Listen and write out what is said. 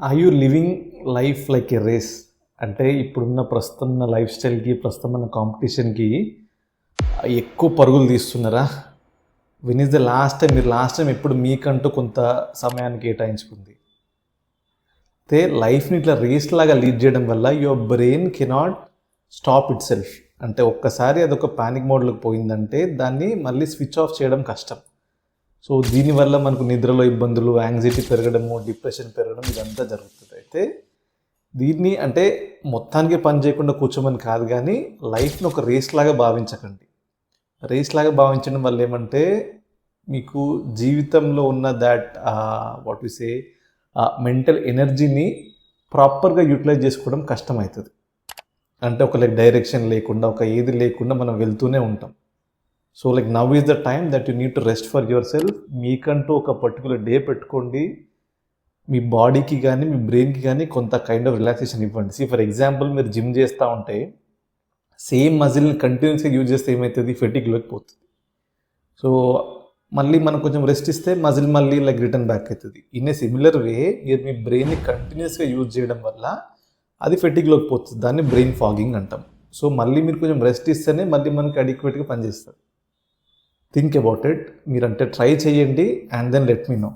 Are you living life like a race? అంటే ఇప్పుడున్న ప్రస్తుతం ఉన్న లైఫ్ స్టైల్కి, ప్రస్తుతం ఉన్న కాంపిటీషన్కి ఎక్కువ పరుగులు తీస్తున్నారా? When is the last time ఎప్పుడు మీకంటూ కొంత సమయాన్ని కేటాయించుకుంది? అయితే లైఫ్ని ఇట్లా రేస్ లాగా లీడ్ చేయడం వల్ల your brain cannot stop it self. అంటే ఒక్కసారి అదొక పానిక్ మోడ్లోకి పోయిందంటే దాన్ని మళ్ళీ స్విచ్ ఆఫ్ చేయడం కష్టం. సో దీనివల్ల మనకు నిద్రలో ఇబ్బందులు, యాంగ్జైటీ పెరగడము, డిప్రెషన్ పెరగడం ఇదంతా జరుగుతుంది. అయితే దీన్ని అంటే మొత్తానికి పని చేయకుండా కూర్చోమని కాదు, కానీ లైఫ్ని ఒక రేస్ లాగా భావించకండి. రేస్ లాగా భావించడం వల్ల ఏమంటే మీకు జీవితంలో ఉన్న that what we say mental ఎనర్జీని ప్రాపర్గా యూటిలైజ్ చేసుకోవడం కష్టమవుతుంది. అంటే ఒక డైరెక్షన్ లేకుండా, ఒక ఏది లేకుండా మనం వెళ్తూనే ఉంటాం. So now is the time that you need to rest for your self. మీకంటూ ఒక పర్టికులర్ డే పెట్టుకోండి. మీ బాడీకి కానీ మీ బ్రెయిన్కి కానీ కొంత కైండ్ ఆఫ్ రిలాక్సేషన్ ఇవ్వండి. ఫర్ ఎగ్జాంపుల్ మీరు జిమ్ చేస్తూ ఉంటే సేమ్ మజిల్ని కంటిన్యూస్గా యూజ్ చేస్తే ఏమవుతుంది, ఫెటిగ్లోకి పోతుంది. సో మళ్ళీ మనం కొంచెం రెస్ట్ ఇస్తే మజిల్ మళ్ళీ రిటర్న్ బ్యాక్ అవుతుంది. ఇన్ ఏ సిమిలర్ వే మీరు మీ బ్రెయిన్ని కంటిన్యూస్గా యూజ్ చేయడం వల్ల అది ఫెటిగ్లోకి పోతుంది. దాన్ని బ్రెయిన్ ఫాగింగ్ అంటాం. సో మళ్ళీ మీరు కొంచెం రెస్ట్ ఇస్తేనే మళ్ళీ మనకి అడిక్వేట్గా పనిచేస్తుంది. Think about it. మీరంటే ట్రై చేయండి and then let me no.